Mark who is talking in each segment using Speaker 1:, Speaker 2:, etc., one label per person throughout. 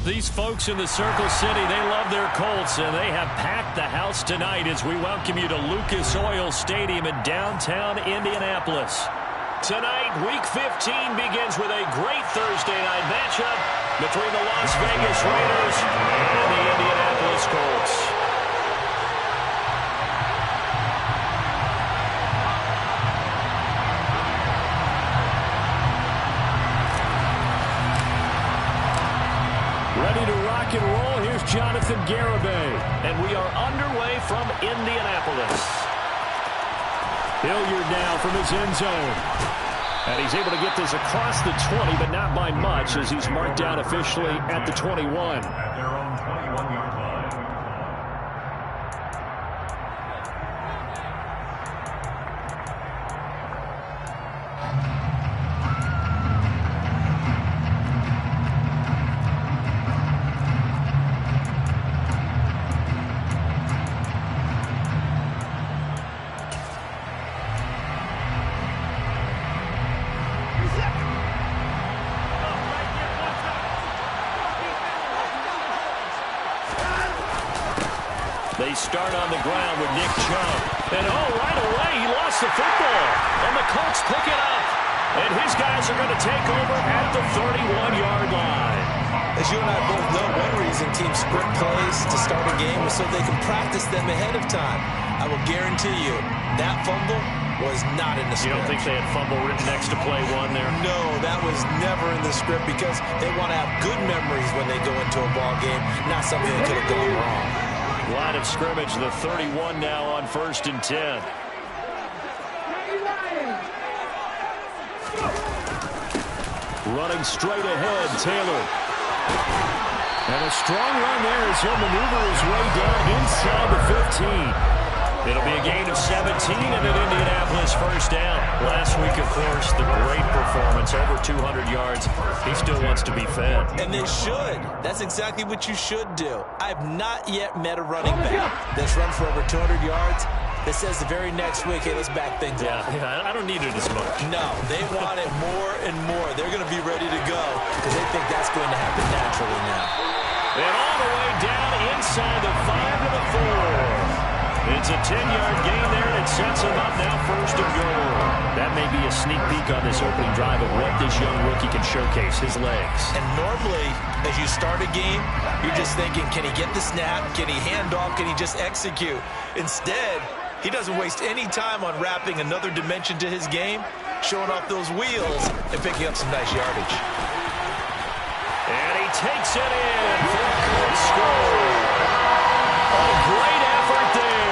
Speaker 1: These folks in the Circle City, they love their Colts, and they have packed the house tonight as we welcome you to Lucas Oil Stadium in downtown Indianapolis. Tonight, Week 15 begins with a great Thursday night matchup between the Las Vegas Raiders and the Indianapolis Colts. Ready to rock and roll. Here's Jonathan Garibay. And we are underway from Indianapolis. Hilliard now from his end zone. And he's able to get this across the 20, but not by much, as he's marked down officially at the 21.
Speaker 2: At their own 21-yard line.
Speaker 1: They start on the ground with Nick Chubb. And right away, he lost the football. And the Colts pick it up. And his guys are going to take over at the 31-yard line.
Speaker 3: As you and I both know, one reason teams script plays to start a game is so they can practice them ahead of time. I will guarantee you, that fumble was not in the script.
Speaker 1: You don't think they had fumble written next to play one there?
Speaker 3: No, that was never in the script because they want to have good memories when they go into a ball game, not something that could have gone wrong.
Speaker 1: Line of scrimmage, the 31 now on 1st and 10. Running straight ahead, Taylor. And a strong run there as he'll maneuver his way down inside the 15. It'll be a gain of 17 and an Indianapolis first down. Last week, of course, the great performance, over 200 yards. He still wants to be fed.
Speaker 3: And they should. That's exactly what you should do. I've not yet met a running back that's run for over 200 yards that says the very next week, hey, let's back things up.
Speaker 1: Yeah, I don't need it as much.
Speaker 3: No, they want it more and more. They're going to be ready to go because they think that's going to happen naturally now.
Speaker 1: And all the way down inside the 5 to the 4. It's a 10-yard gain there, and it sets him up now 1st and goal. That may be a sneak peek on this opening drive of what this young rookie can showcase, his legs.
Speaker 3: And normally, as you start a game, you're just thinking, can he get the snap? Can he hand off? Can he just execute? Instead, he doesn't waste any time on wrapping another dimension to his game, showing off those wheels, and picking up some nice yardage.
Speaker 1: And he takes it in for a good score. A great effort there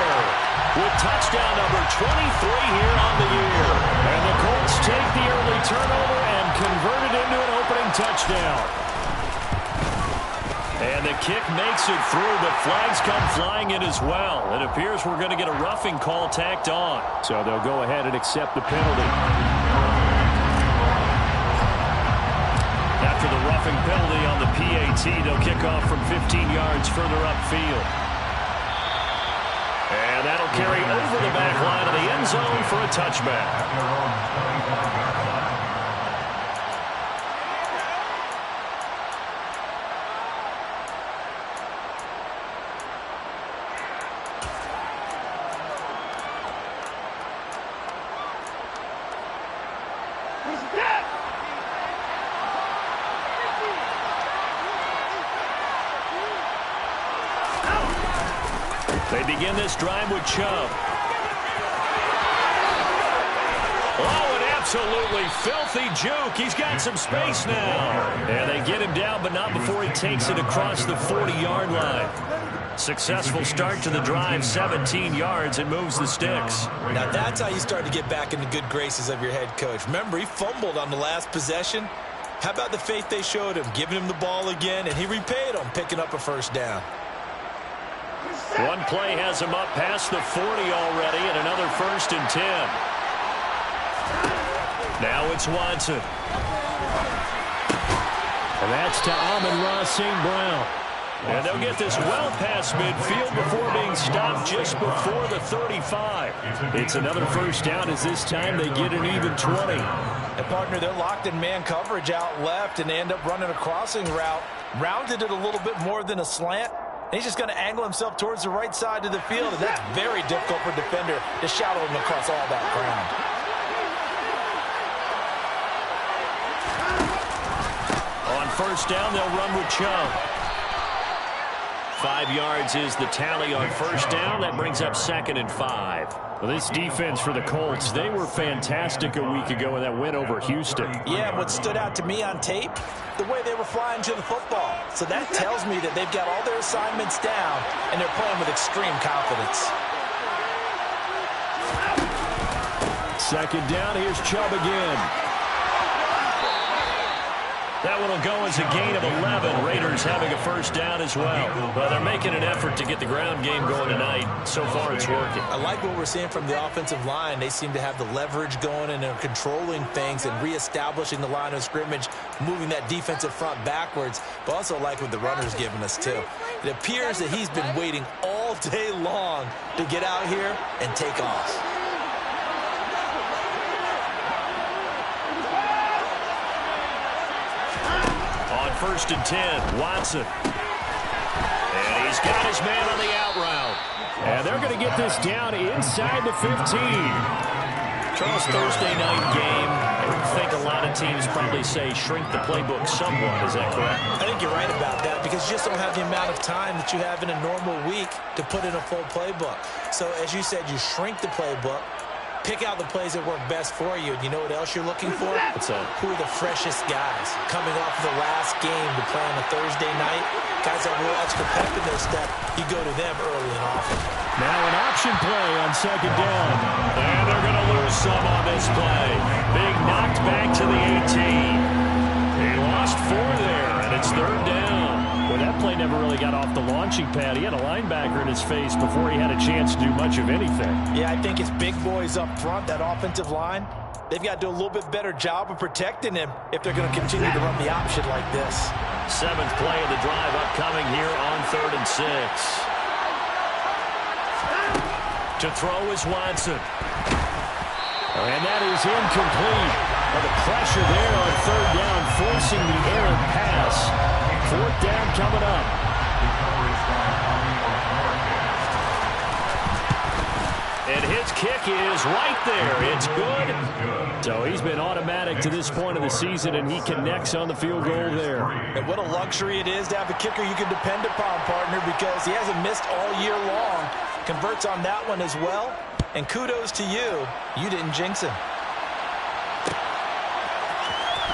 Speaker 1: with touchdown number 23 here on the year. And the Colts take the early turnover and convert it into an opening touchdown. And the kick makes it through, but flags come flying in as well. It appears we're going to get a roughing call tacked on. So they'll go ahead and accept the penalty. After the roughing penalty on the PAT, they'll kick off from 15 yards further upfield. And that'll carry over the back line of the end zone for a touchback. They begin this drive with Chubb. Oh, an absolutely filthy juke. He's got some space now. And they get him down, but not before he takes it across the 40-yard line. Successful start to the drive, 17 yards, and moves the sticks.
Speaker 3: Now that's how you start to get back in the good graces of your head coach. Remember, he fumbled on the last possession. How about the faith they showed him, giving him the ball again, and he repaid them, picking up a first down.
Speaker 1: One play has him up past the 40 already, and another 1st and 10. Now it's Watson. And that's to Amon-Ra St. Brown. And they'll get this well past midfield before being stopped just before the 35. It's another first down as this time they get an even 20.
Speaker 3: And partner, they're locked in man coverage out left and they end up running a crossing route. rounded it a little bit more than a slant. And he's just going to angle himself towards the right side of the field, and that's very difficult for a defender to shadow him across all that ground.
Speaker 1: On first down, they'll run with Chubb. 5 yards is the tally on first down. That brings up 2nd and 5. Well, this defense for the Colts, they were fantastic a week ago in that win over Houston.
Speaker 3: Yeah, and what stood out to me on tape, the way they were flying to the football. So that tells me that they've got all their assignments down, and they're playing with extreme confidence.
Speaker 1: 2nd down, here's Chubb again. That one will go as a gain of 11. Raiders having a first down as well. Well, they're making an effort to get the ground game going tonight. So far, it's working.
Speaker 3: I like what we're seeing from the offensive line. They seem to have the leverage going, and they're controlling things and reestablishing the line of scrimmage, moving that defensive front backwards. But also like what the runner's giving us, too. It appears that he's been waiting all day long to get out here and take off.
Speaker 1: First and 10, Watson. And he's got his man on the out route. And they're going to get this down inside the 15. Charles, Thursday night game. I think a lot of teams probably say shrink the playbook somewhat. Is that correct?
Speaker 3: I think you're right about that because you just don't have the amount of time that you have in a normal week to put in a full playbook. So, as you said, you shrink the playbook. Pick out the plays that work best for you. And you know what else you're looking for?
Speaker 1: What's that?
Speaker 3: Who are the freshest guys coming off of the last game to play on a Thursday night? Guys that have a little extra pep in their step. You go to them early and often.
Speaker 1: Now an option play on 2nd down. And they're going to lose some on this play. Big knocked back to the 18. He lost 4 there, and it's 3rd down. Well, that play never really got off the launching pad. He had a linebacker in his face before he had a chance to do much of anything.
Speaker 3: Yeah, I think it's big boys up front, that offensive line. They've got to do a little bit better job of protecting him if they're going to continue to run the option like this.
Speaker 1: 7th play of the drive upcoming here on 3rd and 6. To throw is Watson. And that is incomplete. Well, the pressure there on 3rd down, forcing the errant pass. 4th down coming up. And his kick is right there. It's good. So he's been automatic to this point of the season, and he connects on the field goal there.
Speaker 3: And what a luxury it is to have a kicker you can depend upon, partner, because he hasn't missed all year long. Converts on that one as well. And kudos to you. You didn't jinx him.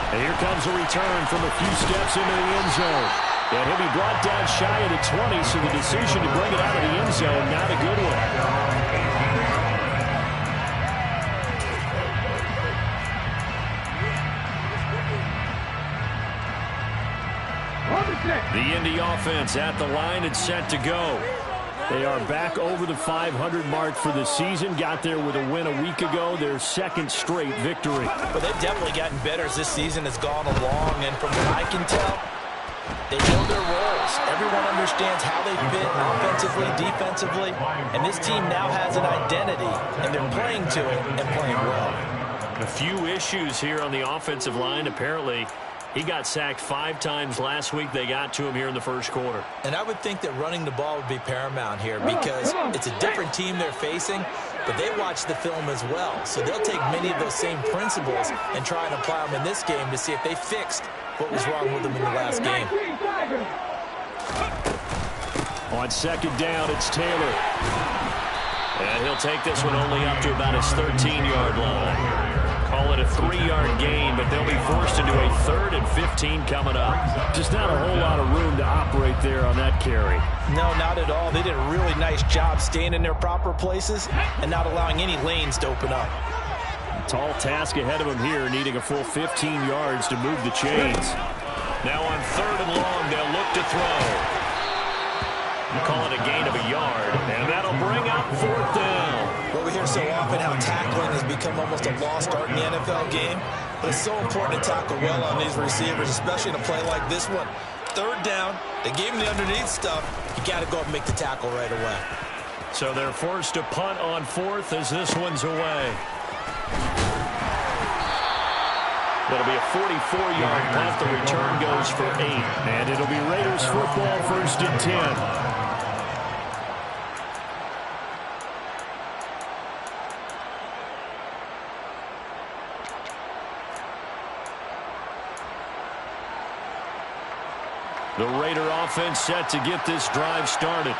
Speaker 1: And here comes a return from a few steps into the end zone. And he'll be brought down shy of the 20, so the decision to bring it out of the end zone, not a good one. The Indy offense at the line and set to go. They are back over the 500 mark for the season. Got there with a win a week ago. Their 2nd straight victory.
Speaker 3: But they've definitely gotten better as this season has gone along. And from what I can tell, they know their roles. Everyone understands how they fit offensively, defensively. And this team now has an identity. And they're playing to it and playing well.
Speaker 1: A few issues here on the offensive line. Apparently, he got sacked 5 times last week. They got to him here in the first quarter.
Speaker 3: And I would think that running the ball would be paramount here because it's a different team they're facing, but they watch the film as well. So they'll take many of those same principles and try and apply them in this game to see if they fixed what was wrong with them in the last game.
Speaker 1: On 2nd down, it's Taylor. And he'll take this one only up to about his 13-yard line. Call it a 3-yard gain, but they'll be forced into a 3rd and 15 coming up. Just not a whole lot of room to operate there on that carry.
Speaker 3: No, not at all. They did a really nice job staying in their proper places and not allowing any lanes to open up.
Speaker 1: Tall task ahead of him here, needing a full 15 yards to move the chains. Now on 3rd and long, they'll look to throw. Call it a gain of a yard, and that'll bring up 4th down.
Speaker 3: Well, we hear so often how tackling has become almost a lost art in the NFL game, but it's so important to tackle well on these receivers, especially in a play like this one. 3rd down, they gave him the underneath stuff. You got to go up and make the tackle right away.
Speaker 1: So they're forced to punt on 4th as this one's away. That'll be a 44-yard punt. The return goes goes for 8. And it'll be Raiders football, 1st and 10. The Raider offense set to get this drive started.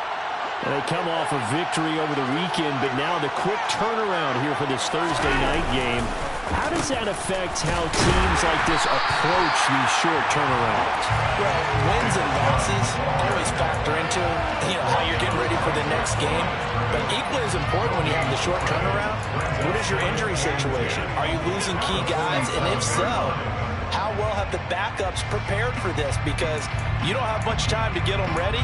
Speaker 1: And they come off a victory over the weekend, but now the quick turnaround here for this Thursday night game. How does that affect how teams like this approach these short turnarounds?
Speaker 3: Well, wins and losses always factor into how you're getting ready for the next game. But equally as important when you have the short turnaround, what is your injury situation? Are you losing key guys? And if so, how well have the backups prepared for this? Because you don't have much time to get them ready.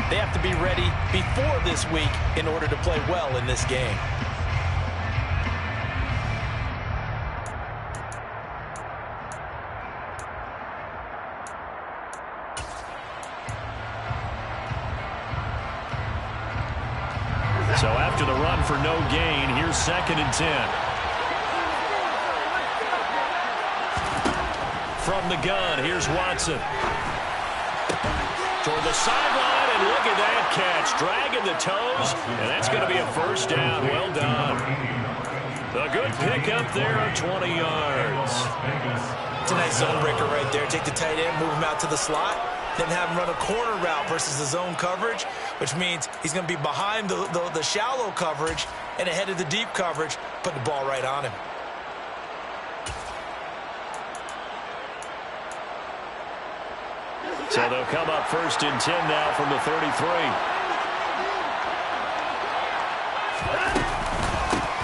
Speaker 3: They have to be ready before this week in order to play well in this game.
Speaker 1: So after the run for no gain, here's 2nd and 10. From the gun, here's Watson. Toward the sideline, and look at that catch. Dragging the toes, and that's going to be a 1st down. Well done. A good pickup there of 20 yards.
Speaker 3: It's a nice zone breaker right there. Take the tight end, move him out to the slot, then have him run a corner route versus the zone coverage, which means he's going to be behind the shallow coverage and ahead of the deep coverage, put the ball right on him.
Speaker 1: So they'll come up 1st and 10 now from the 33.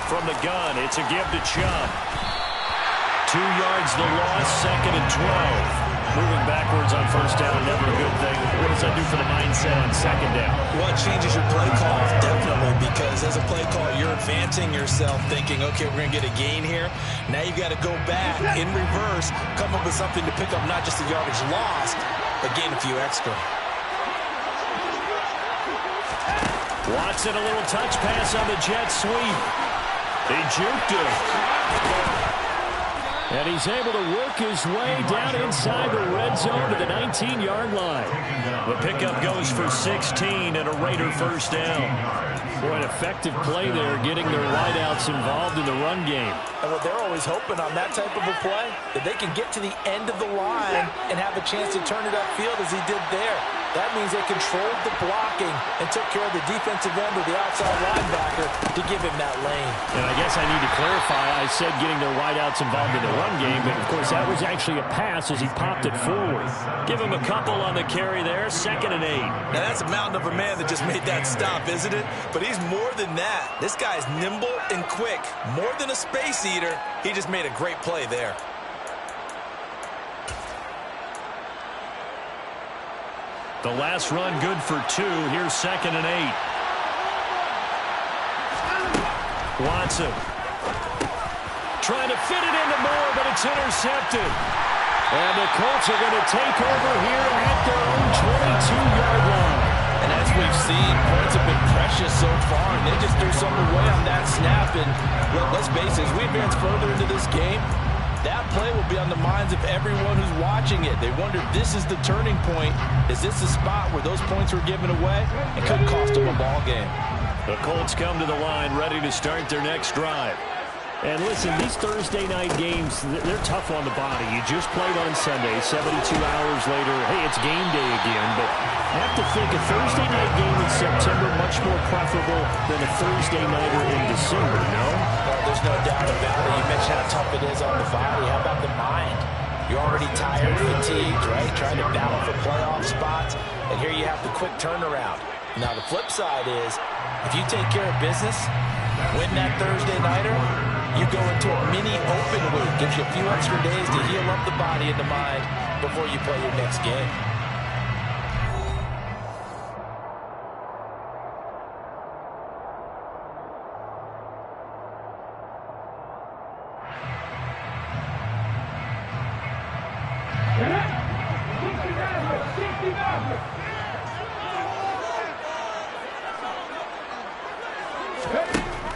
Speaker 1: From the gun, it's a give to Chubb. 2 yards the loss, 2nd and 12. Moving backwards on 1st down, never a good thing. What does that do for the mindset on 2nd down?
Speaker 3: Well, it changes your play call, definitely, because as a play call, you're advancing yourself thinking, okay, we're going to get a gain here. Now you've got to go back in reverse, come up with something to pick up not just the yardage lost, but gain a few extra.
Speaker 1: Watson, a little touch pass on the jet sweep. He juked it. And he's able to work his way down inside the red zone to the 19-yard line. The pickup goes for 16 and a Raider 1st down. Boy, an effective play there, getting their wideouts involved in the run game.
Speaker 3: And what they're always hoping on that type of a play, that they can get to the end of the line and have a chance to turn it upfield as he did there. That means they controlled the blocking and took care of the defensive end or the outside linebacker to give him that lane.
Speaker 1: And I guess I need to clarify, I said getting their wideouts involved in the run game, but of course that was actually a pass as he popped it forward. Give him a couple on the carry there, 2nd and 8.
Speaker 3: Now that's a mountain of a man that just made that stop, isn't it? But he's more than that. This guy's nimble and quick. More than a space eater, he just made a great play there.
Speaker 1: The last run good for 2. Here's 2nd and 8. Watson trying to fit it into Moore, but it's intercepted. And the Colts are going to take over here at their own 22-yard line.
Speaker 3: And as we've seen, points have been precious so far, and they just threw something away on that snap. And let's face it, as we advance further into this game, that play will be on the minds of everyone who's watching it. They wonder if this is the turning point. Is this the spot where those points were given away? It could cost them a ball game.
Speaker 1: The Colts come to the line ready to start their next drive. And listen, these Thursday night games, they're tough on the body. You just played on Sunday, 72 hours later, hey, it's game day again. But I have to think a Thursday night game in September much more preferable than a Thursday nighter in December, no?
Speaker 3: Well, there's no doubt about it. You mentioned how tough it is on the body. How about the mind? You're already tired, fatigued, right? Trying to battle for playoff spots. And here you have the quick turnaround. Now, the flip side is, if you take care of business, win that Thursday nighter, you go into a mini open week. Gives you a few extra days to heal up the body and the mind before you play your next game.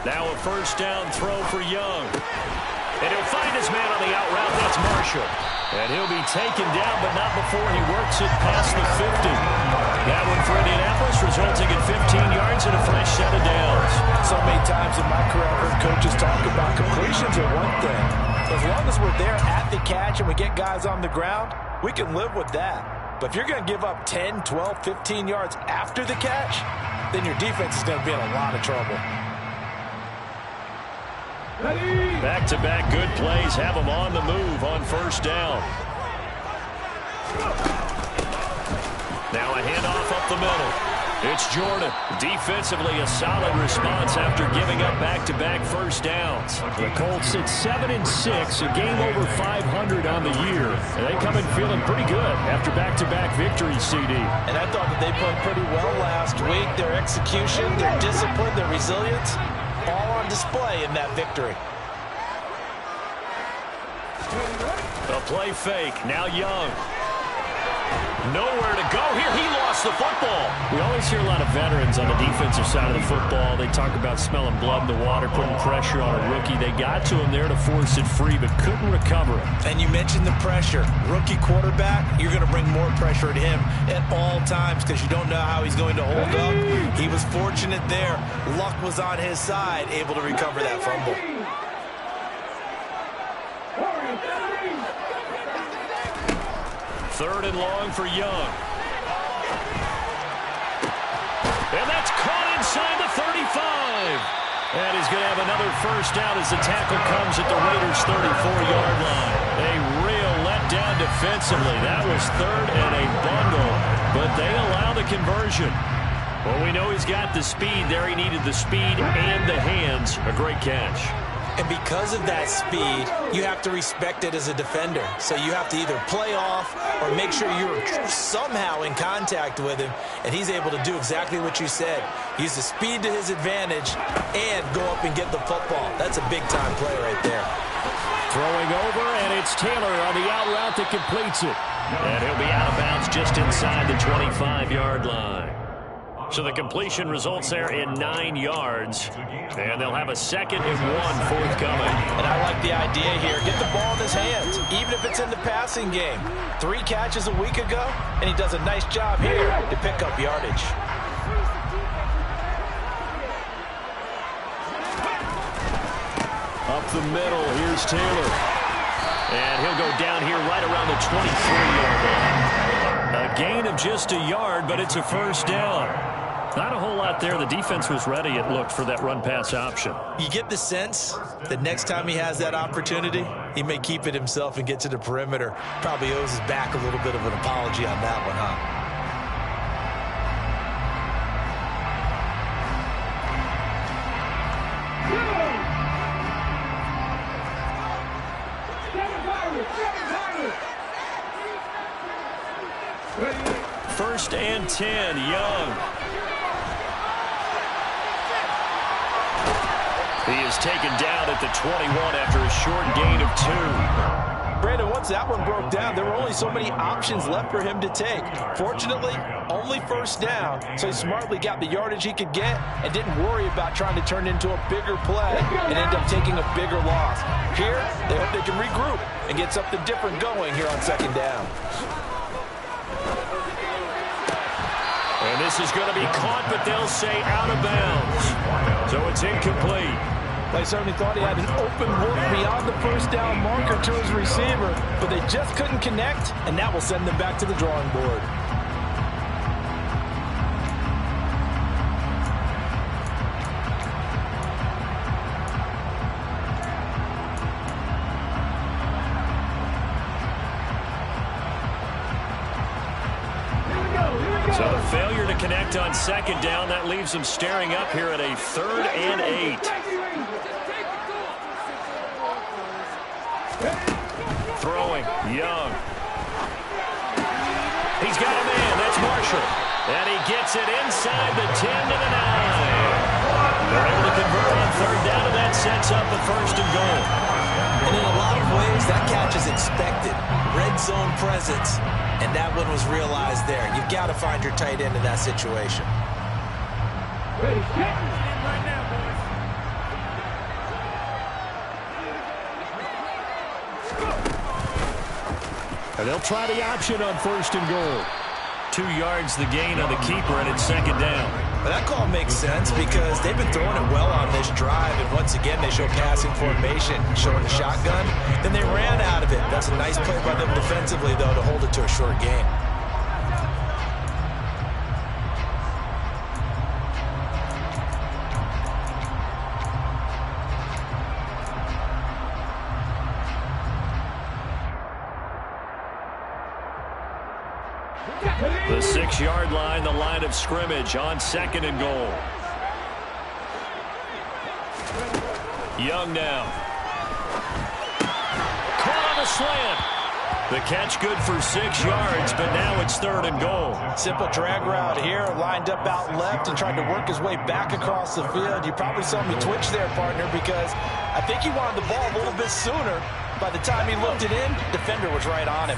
Speaker 1: Now a 1st down throw for Young. And he'll find his man on the out route. That's Marshall. And he'll be taken down, but not before he works it past the 50. That one for Indianapolis, resulting in 15 yards and a fresh set of downs.
Speaker 4: So many times in my career, I've heard coaches talk about completions are one thing. As long as we're there at the catch and we get guys on the ground, we can live with that. But if you're going to give up 10, 12, 15 yards after the catch, then your defense is going to be in a lot of trouble.
Speaker 1: Back-to-back good plays have them on the move on first down. Now a handoff up the middle. It's Jordan. Defensively, a solid response after giving up back-to-back first downs. The Colts at 7-6, a game over 500 on the year. And they come in feeling pretty good after back-to-back victories, CD.
Speaker 4: And I thought that they played pretty well last week. Their execution, their discipline, their resilience, all on display in that victory.
Speaker 1: A play fake. Now Young. Nowhere to go here. He lost the football. We always hear a lot of veterans on the defensive side of the football. They talk about smelling blood in the water, putting pressure on a rookie. They got to him there to force it free, but couldn't recover it.
Speaker 3: And you mentioned the pressure. Rookie quarterback, you're going to bring more pressure at him at all times because you don't know how he's going to hold up. He was fortunate there. Luck was on his side, able to recover that fumble.
Speaker 1: Third and long for Young. And that's caught inside the 35. And he's going to have another first down as the tackle comes at the Raiders' 34-yard line. A real letdown defensively. That was third and a bundle, but they allow the conversion. Well, we know he's got the speed there. He needed the speed and the hands. A great catch.
Speaker 3: And because of that speed, you have to respect it as a defender. So you have to either play off or make sure you're somehow in contact with him. And he's able to do exactly what you said. Use the speed to his advantage and go up and get the football. That's a big-time play right there.
Speaker 1: Throwing over, and it's Taylor on the out route that completes it. And he'll be out of bounds just inside the 25-yard line. So the completion results there in 9 yards. And they'll have a 2nd and 1 forthcoming.
Speaker 4: And I like the idea here. Get the ball in his hands, even if it's in the passing game. 3 catches a week ago, and he does a nice job here to pick up yardage.
Speaker 1: Up the middle, here's Taylor. And he'll go down here right around the 23-yard line. A gain of just a yard, but it's a first down. Not a whole lot there. The defense was ready, it looked, for that run-pass option.
Speaker 3: You get the sense that next time he has that opportunity, he may keep it himself and get to the perimeter. Probably owes his back a little bit of an apology on that one, huh?
Speaker 1: First and 10, Young. He is taken down at the 21 after a short gain of 2.
Speaker 4: Brandon, once that one broke down, there were only so many options left for him to take. Fortunately, only first down, so he smartly got the yardage he could get and didn't worry about trying to turn into a bigger play and end up taking a bigger loss. Here, they hope they can regroup and get something different going here on 2nd down.
Speaker 1: And this is going to be caught, but they'll say out of bounds. So it's incomplete.
Speaker 4: They certainly thought he had an open look beyond the first down marker to his receiver, but they just couldn't connect, and that will send them back to the drawing board.
Speaker 1: So the failure to connect on 2nd down, that leaves them staring up here at a 3rd and 8. Throwing, Young. He's got a man, that's Marshall. And he gets it inside the 10 to the 9. They're able to convert on 3rd down, and that sets up a 1st and goal.
Speaker 3: And in a lot of ways, that catch is expected. Red zone presence. And that one was realized there. You've got to find your tight end in that situation.
Speaker 1: And they'll try the option on 1st and goal. 2 yards the gain on the keeper, and it's 2nd down.
Speaker 3: Well, that call makes sense because they've been throwing it well on this drive, and once again they show passing formation, showing the shotgun. Then they ran out of it. That's a nice play by them defensively, though, to hold it to a short gain.
Speaker 1: The 6-yard line, the line of scrimmage on 2nd and goal. Young now. Caught on a slant. The catch good for 6 yards, but now it's 3rd and goal.
Speaker 4: Simple drag route here, lined up out left and tried to work his way back across the field. You probably saw me twitch there, partner, because I think he wanted the ball a little bit sooner. By the time he looked it in, defender was right on him.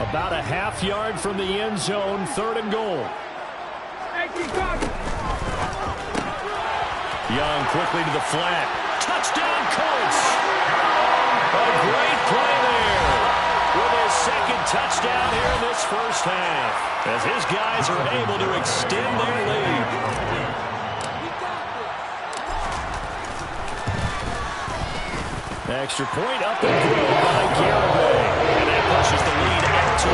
Speaker 1: About a half yard from the end zone, 3rd and goal. Young quickly to the flat. Touchdown, Colts! A great play there with his 2nd touchdown here in this first half, as his guys are able to extend their lead. Extra point up and good by Garibay. And that pushes the lead out to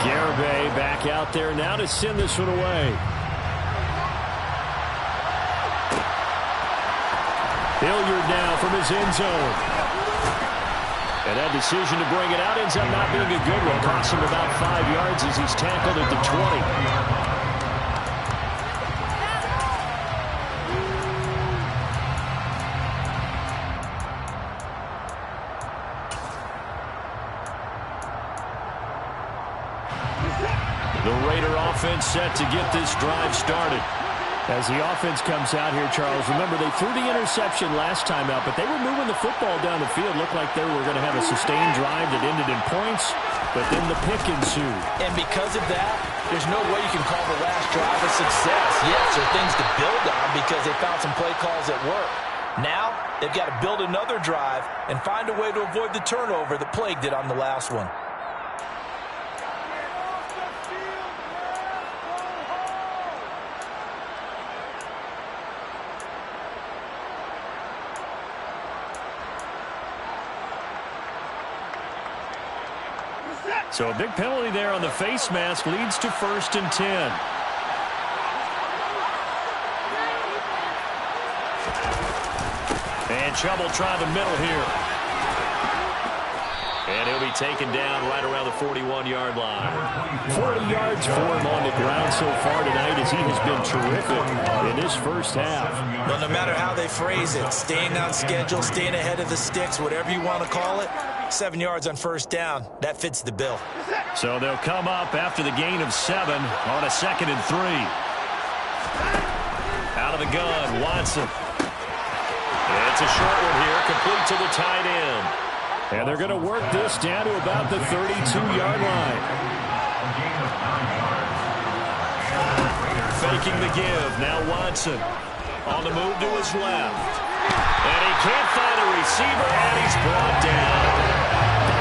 Speaker 1: 11. Garibay back out there now to send this one away. Hilliard now from his end zone. And that decision to bring it out ends up not being a good one. Costs him about 5 yards as he's tackled at the 20. The Raider offense set to get this drive started. As the offense comes out here, Charles, remember they threw the interception last time out, but they were moving the football down the field. Looked like they were going to have a sustained drive that ended in points, but then the pick ensued.
Speaker 4: And because of that, there's no way you can call the last drive a success. Yes, there are things to build on because they found some play calls that work. Now, they've got to build another drive and find a way to avoid the turnover that plagued it on the last one.
Speaker 1: So a big penalty there on the face mask leads to 1st and 10. And trouble trying the middle here. And he'll be taken down right around the 41-yard line. 40 yards for him on the ground so far tonight as he has been terrific in this first half.
Speaker 3: Well, no matter how they phrase it, staying on schedule, staying ahead of the sticks, whatever you want to call it, 7 yards on 1st down, that fits the bill.
Speaker 1: So they'll come up after the gain of 7 on a 2nd and 3. Out of the gun, Watson. It's a short one here, complete to the tight end. And they're going to work this down to about the 32-yard line. Faking the give. Now Watson on the move to his left. And he can't find a receiver, and he's brought down.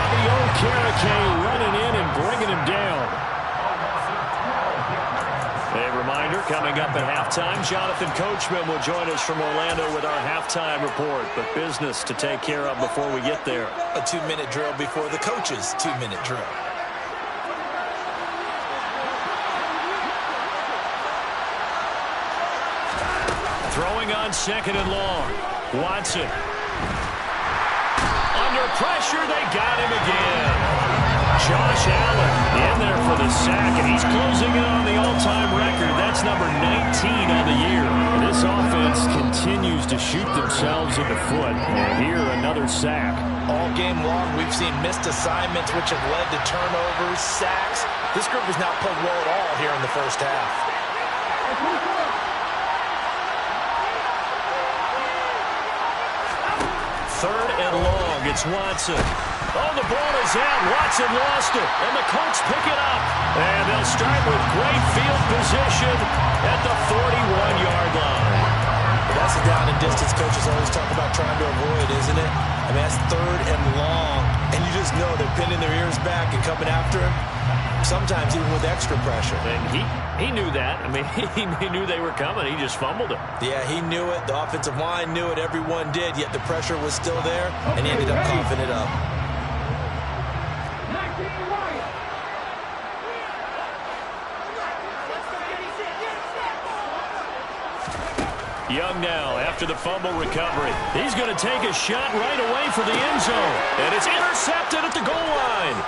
Speaker 1: Bobby Okereke running in and bringing him down. A reminder, coming up at halftime, Jonathan Coachman will join us from Orlando with our halftime report. But business to take care of before we get there.
Speaker 3: A 2-minute drill before the coach's 2-minute drill.
Speaker 1: Throwing on 2nd and long. Watson. Under pressure, they got him again. Josh Allen in there for the sack, and he's closing in on the all-time record. That's number 19 on the year. And this offense continues to shoot themselves in the foot. And here, another sack.
Speaker 4: All game long, we've seen missed assignments, which have led to turnovers, sacks. This group has not played well at all here in the first half.
Speaker 1: 3rd and long. It's Watson. Oh, the ball is out. Watson lost it. And the Colts pick it up. And they'll start with great field position at the 41-yard line.
Speaker 3: That's the down and distance coaches always talk about trying to avoid, isn't it? I mean, that's 3rd and long, and you just know they're pinning their ears back and coming after him, sometimes even with extra pressure.
Speaker 1: And he knew that. I mean, he knew they were coming. He just fumbled it.
Speaker 3: Yeah, he knew it. The offensive line knew it. Everyone did, yet the pressure was still there, and he ended up coughing it up.
Speaker 1: Young now after the fumble recovery. He's going to take a shot right away for the end zone. And it's intercepted at the goal line.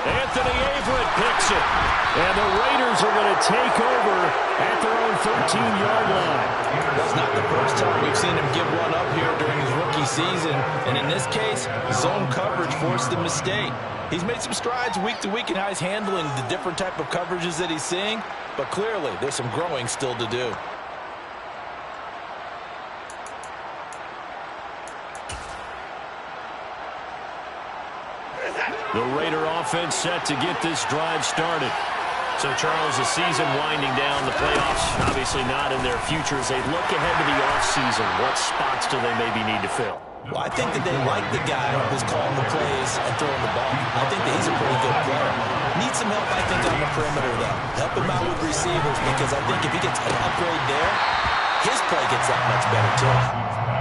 Speaker 1: Anthony Averett picks it. And the Raiders are going to take over at their own 13-yard line.
Speaker 4: That's not the first time we've seen him give one up here during his rookie season. And in this case, zone coverage forced the mistake. He's made some strides week to week in how he's handling the different type of coverages that he's seeing. But clearly, there's some growing still to do.
Speaker 1: The Raider offense set to get this drive started. So, Charles, the season winding down, the playoffs obviously not in their future. As they look ahead to the offseason, what spots do they maybe need to fill?
Speaker 3: Well, I think that they like the guy who's calling the plays and throwing the ball. I think that he's a pretty good player. Needs some help, I think, on the perimeter, though. Help him out with receivers, because I think if he gets an upgrade there, his play gets that much better, too.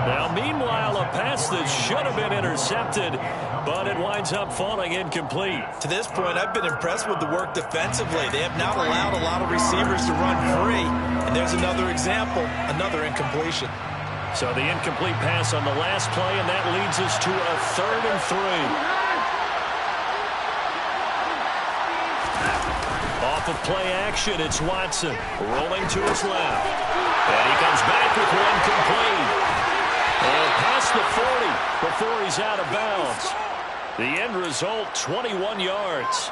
Speaker 1: Now, meanwhile, a pass that should have been intercepted, but it winds up falling incomplete.
Speaker 3: To this point, I've been impressed with the work defensively. They have not allowed a lot of receivers to run free. And there's another example, another incompletion.
Speaker 1: So the incomplete pass on the last play, and that leads us to a 3rd and 3. Off of play action, it's Watson rolling to his left. And he comes back with one complete. And past the 40 before he's out of bounds. The end result, 21 yards.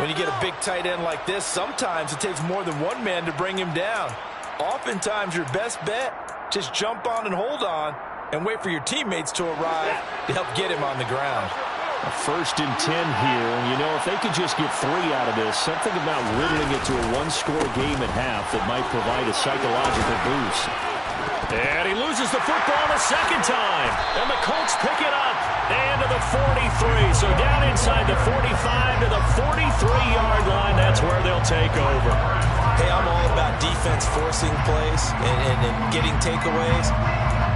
Speaker 4: When you get a big tight end like this, sometimes it takes more than one man to bring him down. Oftentimes, your best bet, just jump on and hold on and wait for your teammates to arrive to help get him on the ground.
Speaker 1: A 1st and 10 here. You know, if they could just get 3 out of this, something about whittling it to a one-score game at half that might provide a psychological boost. And he loses the football a second time. And the Colts pick it up. And to the 43. So down inside the 45 to the 43-yard line. That's where they'll take over.
Speaker 3: Hey, I'm all about defense forcing plays and getting takeaways.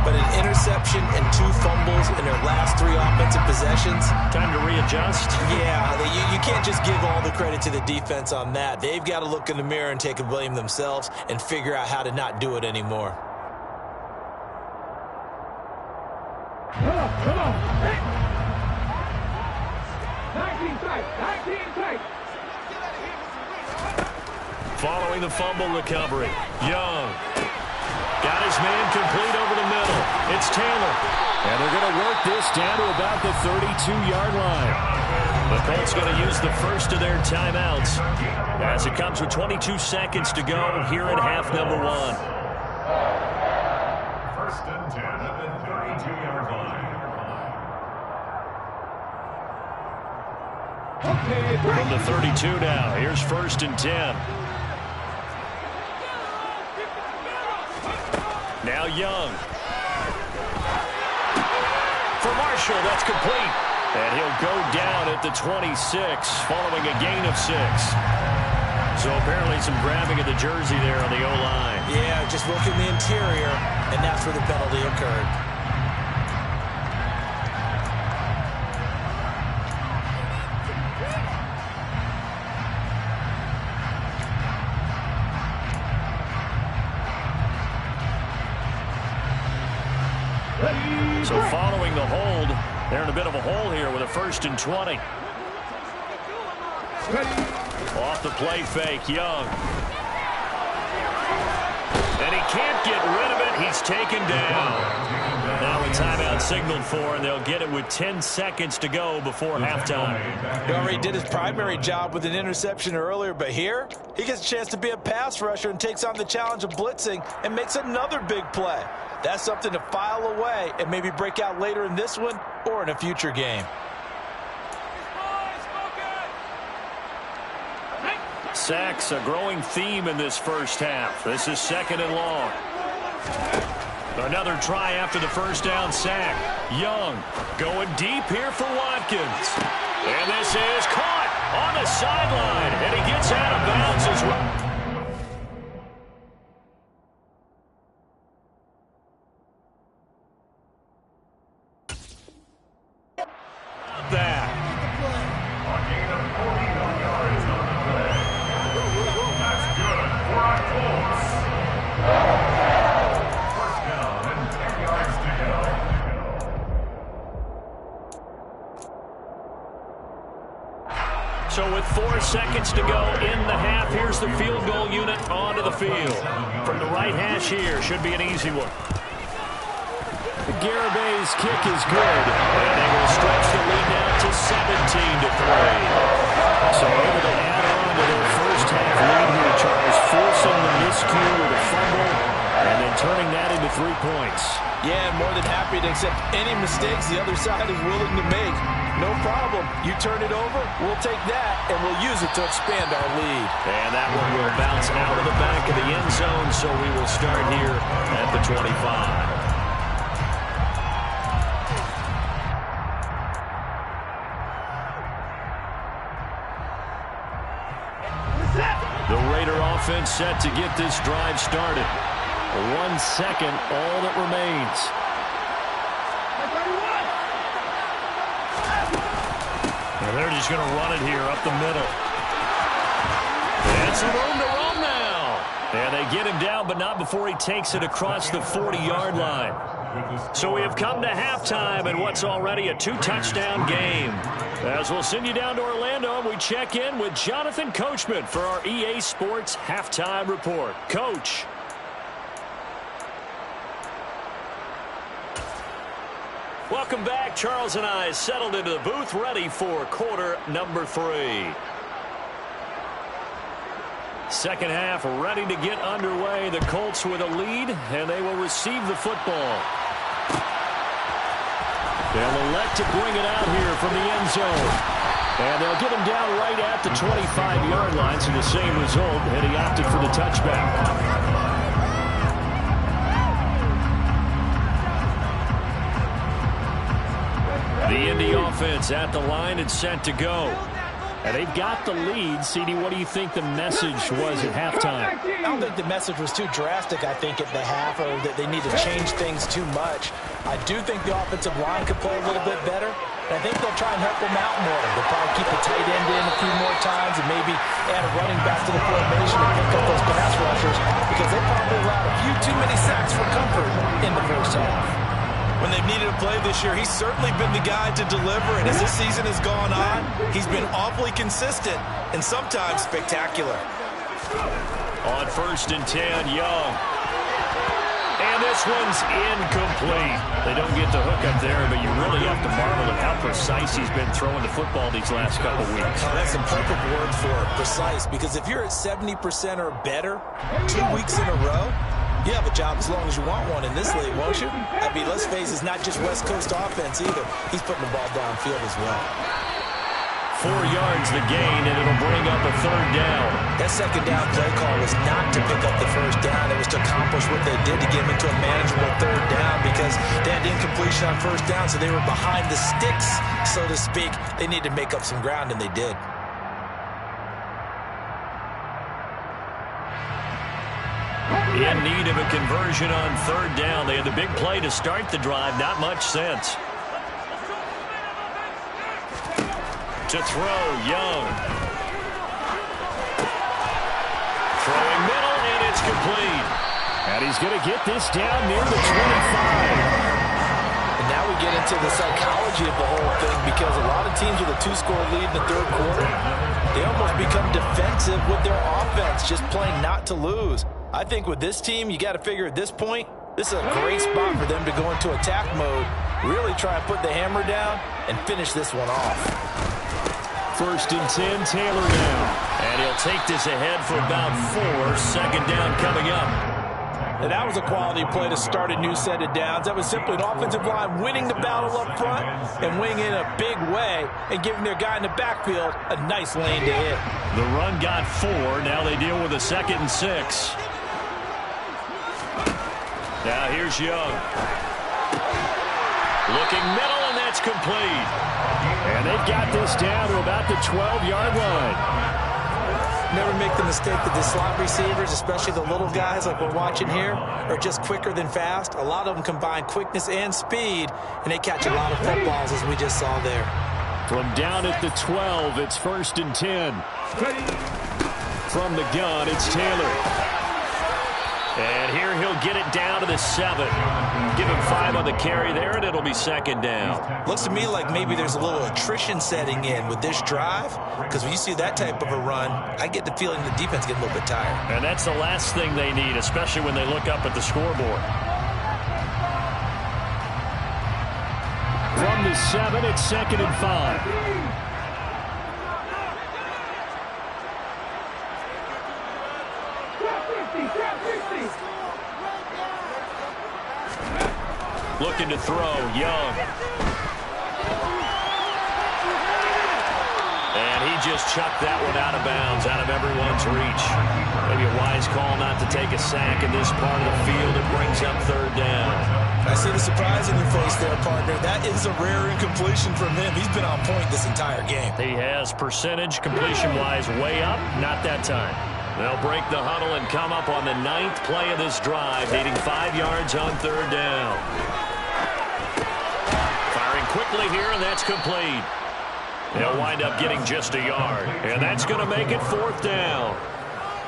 Speaker 3: But an interception and 2 fumbles in their last 3 offensive possessions.
Speaker 1: Time to readjust.
Speaker 3: Yeah, you can't just give all the credit to the defense on that. They've got to look in the mirror and take a blame themselves and figure out how to not do it anymore.
Speaker 5: Come on. 19 tight.
Speaker 1: Following the fumble recovery, Young got his man complete over the middle. It's Taylor. And they're going to work this down to about the 32-yard line. The Colts going to use the first of their timeouts as it comes with 22 seconds to go here at half number 1.
Speaker 2: 1st and 10 at the 32-yard line.
Speaker 1: From the 32 now, here's 1st and 10. Now Young. For Marshall, that's complete. And he'll go down at the 26 following a gain of 6. So apparently some grabbing of the jersey there on the O-line.
Speaker 3: Yeah, just working the interior, and that's where the penalty occurred.
Speaker 1: So following the hold, they're in a bit of a hole here with a 1st and 20. Off the play fake, Young. And he can't get rid of it. He's taken down. Now a timeout signaled for, and they'll get it with 10 seconds to go before halftime.
Speaker 4: He already did his primary job with an interception earlier, but here he gets a chance to be a pass rusher and takes on the challenge of blitzing and makes another big play. That's something to file away and maybe break out later in this one or in a future game.
Speaker 1: Sacks, a growing theme in this first half. This is 2nd and long. Another try after the first down sack. Young going deep here for Watkins. And this is caught on the sideline. And he gets out of bounds as well. That.
Speaker 2: A gain of 41 yards on the play. That's good for our Colts. First down and 10 yards to go.
Speaker 1: So with 4 seconds to go in the half, here's the field goal unit onto the field. From the right hash here, should be an easy one. Garabay's kick is good, and they will stretch the lead now to 17-3. So able to add on to their first half lead here, Charles, forcing the miscue with a fumble, and then turning that into 3 points.
Speaker 4: Yeah, and more than happy to accept any mistakes the other side is willing to make. No problem. You turn it over, we'll take that, and we'll use it to expand our lead.
Speaker 1: And that one will bounce out of the back of the end zone, so we will start here at the 25. The Raider offense set to get this drive started. 1 second, all that remains. And they're just going to run it here up the middle. And some room to roam now. And they get him down, but not before he takes it across the 40-yard line. So we have come to halftime in what's already a 2-touchdown game. As we'll send you down to Orlando, and we check in with Jonathan Coachman for our EA Sports Halftime Report. Coach. Welcome back. Charles and I settled into the booth, ready for quarter number 3. Second half ready to get underway. The Colts with a lead, and they will receive the football. They'll elect to bring it out here from the end zone. And they'll get him down right at the 25-yard line, so the same result, and he opted for the touchback. The Indy offense at the line and set to go. And they've got the lead. CD, what do you think the message was at halftime?
Speaker 4: I don't think the message was too drastic, I think, at the half, or that they need to change things too much. I do think the offensive line could play a little bit better. And I think they'll try and help them out more. They'll probably keep the tight end in a few more times and maybe add a running back to the formation and pick up those pass rushers, because they probably allowed a few too many sacks for comfort in the first half.
Speaker 3: When they've needed a play this year, he's certainly been the guy to deliver, and as this season has gone on, he's been awfully consistent and sometimes spectacular.
Speaker 1: On 1st and 10, Young. And this one's incomplete. They don't get the hook up there, but you really have to marvel at how precise he's been throwing the football these last couple weeks.
Speaker 3: Oh, that's some perfect words for it, precise, because if you're at 70% or better 2 weeks in a row, you have a job as long as you want one in this league, won't you? I mean, let's face it, it's not just West Coast offense either. He's putting the ball downfield as well.
Speaker 1: 4 yards the gain, and it'll bring up a 3rd down.
Speaker 3: That second down play call was not to pick up the first down. It was to accomplish what they did to get him into a manageable 3rd down, because they had incompletion on first down, so they were behind the sticks, so to speak. They needed to make up some ground, and they did.
Speaker 1: In need of a conversion on 3rd down. They had the big play to start the drive. Not much sense. To throw, Young. Throwing middle, and it's complete. And he's going to get this down near the 25.
Speaker 4: And now we get into the psychology of the whole thing, because a lot of teams with a 2-score lead in the 3rd quarter, they almost become defensive with their offense, just playing not to lose. I think with this team, you got to figure at this point, this is a great spot for them to go into attack mode, really try to put the hammer down and finish this one off.
Speaker 1: 1st and 10, Taylor now. And he'll take this ahead for about 4. Second down coming up.
Speaker 4: And that was a quality play to start a new set of downs. That was simply an offensive line winning the battle up front and winning in a big way and giving their guy in the backfield a nice lane to hit.
Speaker 1: The run got 4. Now they deal with a 2nd and 6. Now here's Young. Looking middle, and that's complete. And they've got this down to about the 12-yard line.
Speaker 3: Never make the mistake that the slot receivers, especially the little guys like we're watching here, are just quicker than fast. A lot of them combine quickness and speed, and they catch a lot of footballs, as we just saw there.
Speaker 1: From down at the 12, it's 1st and 10. From the gun, it's Taylor. And here he'll get it down to the 7. Give him 5 on the carry there, and it'll be 2nd down.
Speaker 3: Looks to me like maybe there's a little attrition setting in with this drive, because when you see that type of a run, I get the feeling the defense gets a little bit tired.
Speaker 1: And that's the last thing they need, especially when they look up at the scoreboard. From the 7, it's 2nd and 5. Looking to throw, Young. And he just chucked that one out of bounds, out of everyone's reach. Maybe a wise call not to take a sack in this part of the field. It brings up 3rd down.
Speaker 3: I see the surprise in your face there, partner. That is a rare incompletion from him. He's been on point this entire game.
Speaker 1: He has percentage completion-wise way up, not that time. They'll break the huddle and come up on the 9th play of this drive, needing 5 yards on 3rd down. Firing quickly here, and that's complete. They'll wind up getting just a yard, and that's going to make it 4th down.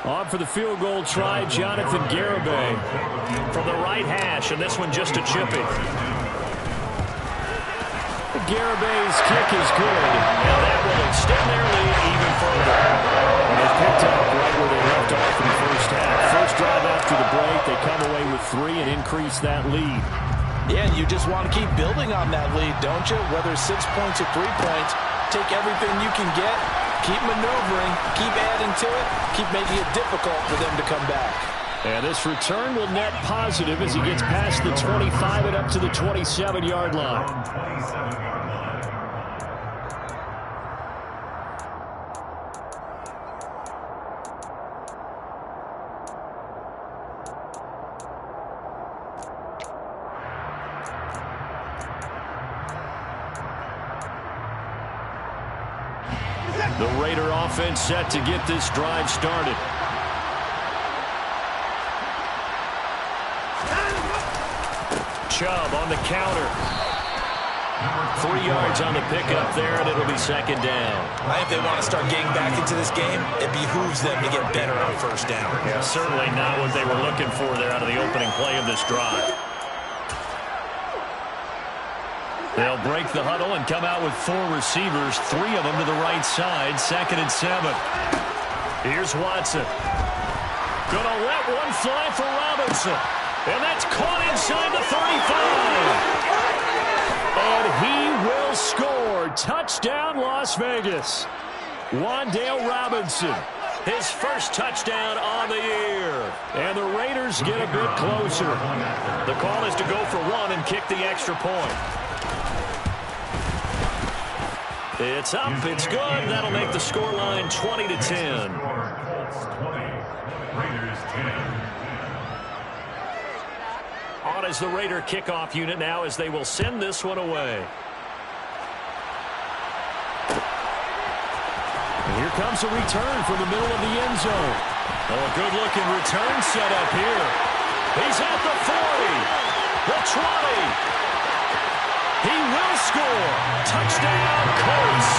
Speaker 1: On for the field goal try, Jonathan Garibay from the right hash, and this one just a chippy. Garibay's kick is good, and that will extend their lead even further. And they've picked up right where they left off in the first half. First drive after the break, they come away with 3 and increase that lead.
Speaker 4: Yeah, and you just want to keep building on that lead, don't you? Whether it's 6 points or 3 points, take everything you can get, keep maneuvering, keep adding to it, keep making it difficult for them to come back.
Speaker 1: And this return will net positive as he gets past the 25 and up to the 27-yard line. The Raider offense set to get this drive started. Chubb on the counter. 3 yards on the pickup there, and it'll be 2nd down.
Speaker 3: I think they want to start getting back into this game. It behooves them to get better on 1st down.
Speaker 1: Yeah, certainly not what they were looking for there out of the opening play of this drive. They'll break the huddle and come out with 4 receivers, 3 of them to the right side, 2nd and 7. Here's Watson. Gonna let one fly for Robinson. And that's caught inside the 35. And he will score. Touchdown, Las Vegas. Wan'Dale Robinson, his first touchdown on the year. And the Raiders get a bit closer. The call is to go for 1 and kick the extra point. It's up, it's good. That'll make the scoreline 20-10. On is the Raider kickoff unit now as they will send this one away. And here comes a return from the middle of the end zone. Oh, a good-looking return set up here. He's at the 40, the 20. He will score. Touchdown, Colts.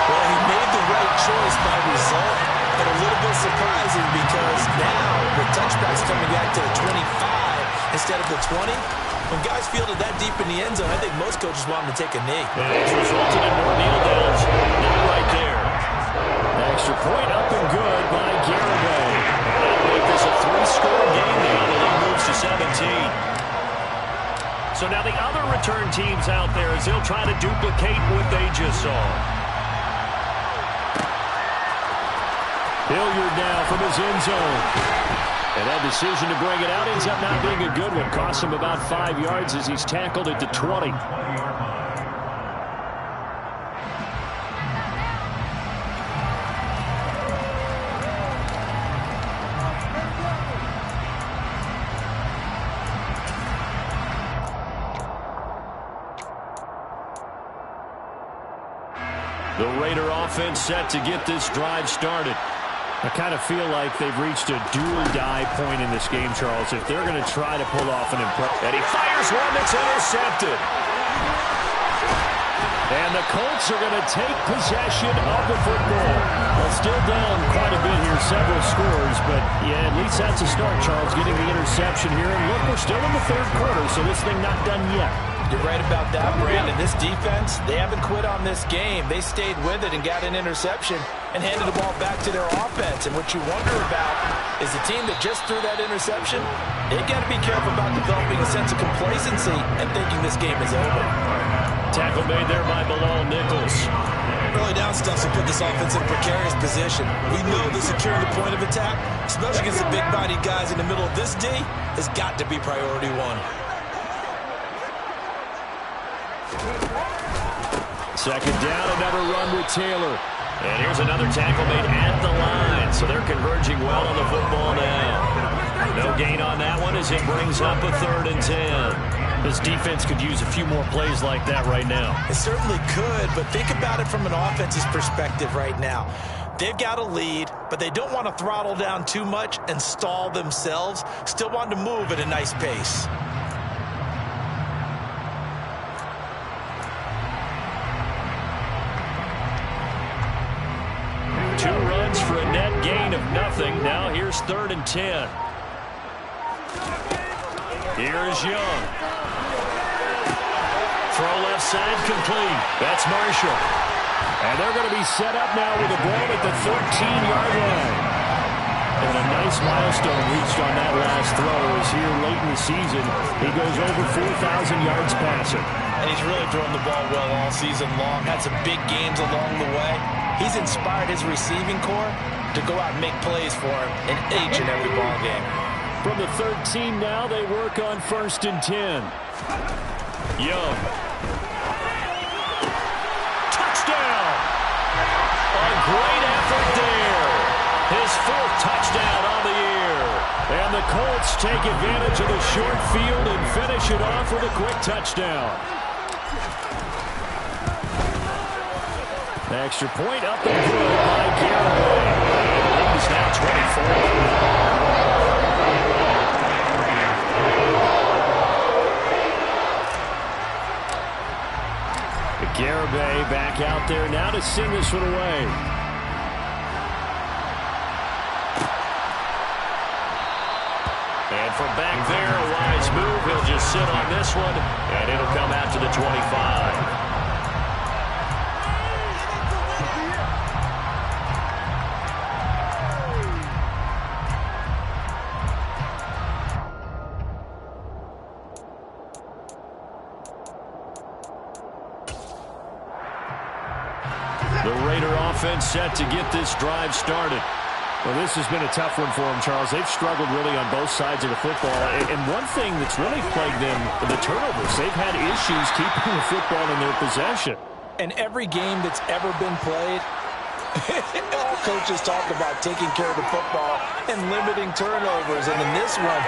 Speaker 3: Well, he made the right choice by result, but a little bit surprising because now the touchback's coming back to the 25 instead of the 20. When guys fielded that deep in the end zone, I think most coaches want them to take a knee.
Speaker 1: And it's resulted in more kneel downs. Not right there. Extra point up and good by Garibay. That'll make this a 3-score game now. The lead moves to 17. So now the other return teams out there as they'll try to duplicate what they just saw. Hilliard now from his end zone. And that decision to bring it out ends up not being a good one. Costs him about 5 yards as he's tackled at the 20. The Raider offense set to get this drive started. I kind of feel like they've reached a do-or-die point in this game, Charles, if they're going to try to pull off an impressive. And he fires one that's intercepted. And the Colts are going to take possession of the football. Well, still down quite a bit here, several scores, but yeah, at least that's a start, Charles, getting the interception here. And look, we're still in the third quarter, so this thing not done yet.
Speaker 4: You're right about that, Brandon. This defense, they haven't quit on this game. They stayed with it and got an interception and handed the ball back to their offense. And what you wonder about is the team that just threw that interception, they got to be careful about developing a sense of complacency and thinking this game is over.
Speaker 1: Tackle made there by Bilal Nichols.
Speaker 3: Early down stuff to put this offense in a precarious position. We know that securing the point of attack, especially against the big-bodied guys in the middle of this D, has got to be priority one.
Speaker 1: Second down, another run with Taylor. And here's another tackle made at the line. So they're converging well on the football now. No gain on that one as it brings up a 3rd and 10. This defense could use a few more plays like that right now.
Speaker 3: It certainly could, but think about it from an offense's perspective right now. They've got a lead, but they don't want to throttle down too much and stall themselves. Still want to move at a nice pace.
Speaker 1: Two runs for a net gain of nothing. Now here's 3rd and 10. Here's Young. Throw left side complete. That's Marshall. And they're going to be set up now with a ball at the 13-yard line. And a nice milestone reached on that last throw as here late in the season he goes over 4,000 yards passing.
Speaker 4: And he's really thrown the ball well all season long. Had some big games along the way. He's inspired his receiving corps to go out and make plays for him in each and every ball game.
Speaker 1: From the 13 now, they work on 1st and 10. Young. Touchdown! A great effort there. His 4th touchdown on the year. And the Colts take advantage of the short field and finish it off with a quick touchdown. Extra point up and good by Garrett. He's now 24. Garibay back out there now to send this one away. And from back there, a wise move. He'll just sit on this one, and it'll come out to the 25. The Raider offense set to get this drive started. Well, this has been a tough one for them, Charles. They've struggled really on both sides of the football. And one thing that's really plagued them, the turnovers. They've had issues keeping the football in their possession.
Speaker 4: And every game that's ever been played, all coaches talk about taking care of the football and limiting turnovers. And in this one,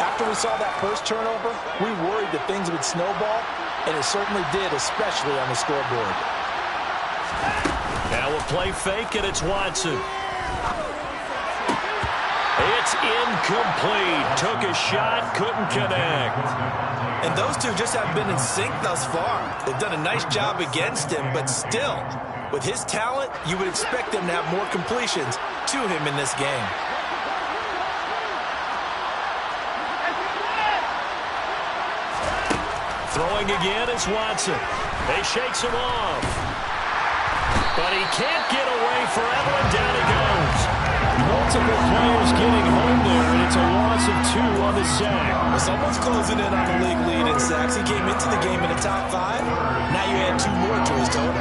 Speaker 4: after we saw that first turnover, we worried that things would snowball, and it certainly did, especially on the scoreboard.
Speaker 1: Now we'll play fake, and it's Watson. It's incomplete. Took a shot, couldn't connect.
Speaker 3: And those two just haven't been in sync thus far. They've done a nice job against him, but still, with his talent, you would expect them to have more completions to him in this game.
Speaker 1: Throwing again is Watson. He shakes him off. But he can't get away forever, and down he goes. Multiple players getting home there, and it's a loss of 2 on the sack.
Speaker 3: Well, someone's closing in on the league lead in sacks. He came into the game in the top 5. Now you add 2 more to his total.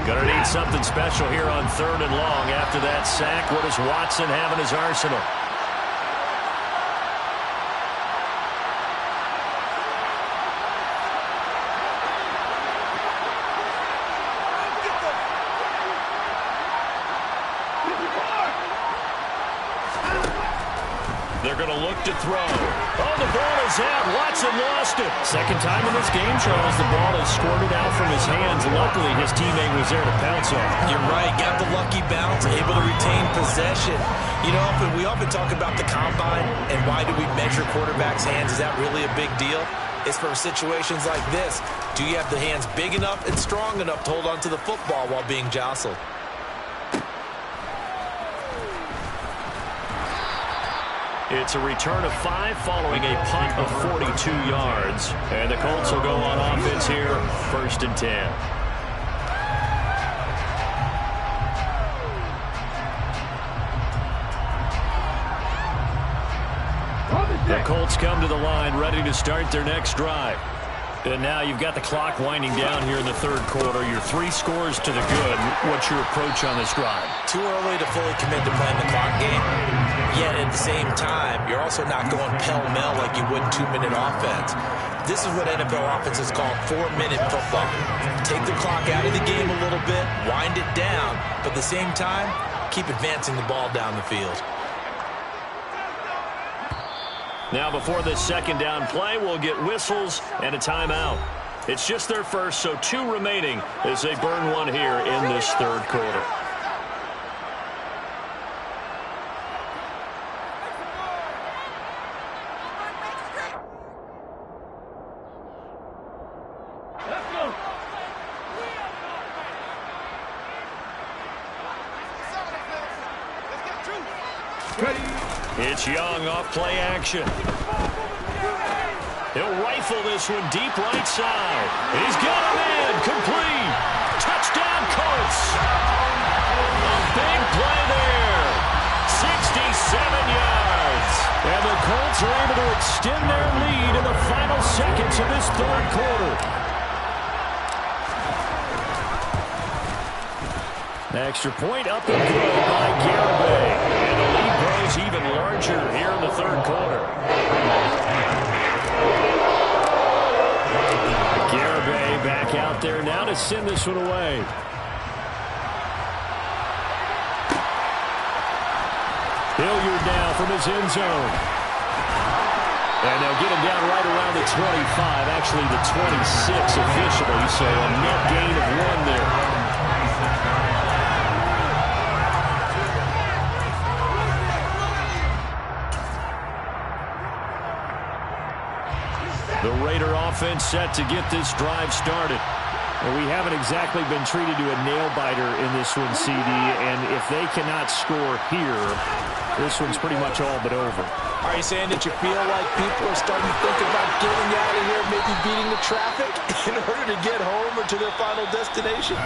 Speaker 1: Gonna need something special here on 3rd and long. After that sack, what does Watson have in his arsenal? going to look to throw. Oh, the ball is out. Watson lost it. Second time in this game, Charles, the ball has squirted out from his hands. Luckily, his teammate was there to pounce on it.
Speaker 3: You're right. Got the lucky bounce, able to retain possession. You know, we often talk about the combine and why do we measure quarterbacks' hands. Is that really a big deal? It's for situations like this. Do you have the hands big enough and strong enough to hold on to the football while being jostled?
Speaker 1: It's a return of 5 following a punt of 42 yards. And the Colts will go on offense here, 1st and 10. The Colts come to the line, ready to start their next drive. And now you've got the clock winding down here in the 3rd quarter. You're 3 scores to the good. What's your approach on this drive?
Speaker 3: Too early to fully commit to playing the clock game. Yet at the same time, you're also not going pell-mell like you would 2-minute offense. This is what NFL offenses call 4-minute football. Take the clock out of the game a little bit, wind it down, but at the same time, keep advancing the ball down the field.
Speaker 1: Now before this 2nd down play, we'll get whistles and a timeout. It's just their first, so 2 remaining as they burn one here in this 3rd quarter. It's Young off play action. He'll rifle this one deep right side. He's got him in. Complete. Touchdown Colts. A big play there. 67 yards. And the Colts are able to extend their lead in the final seconds of this 3rd quarter. Extra point up and good by Garibay. And the lead grows even larger here in the 3rd quarter. Garibay back out there now to send this one away. Hilliard now from his end zone. And they'll get him down right around the 25, actually the 26 officially, so a net gain of 1 there. The Raider offense set to get this drive started. Well, we haven't exactly been treated to a nail-biter in this one, CD, and if they cannot score here, this one's pretty much all but over.
Speaker 4: Are you saying that you feel like people are starting to think about getting out of here, maybe beating the traffic in order to get home or to their final destination?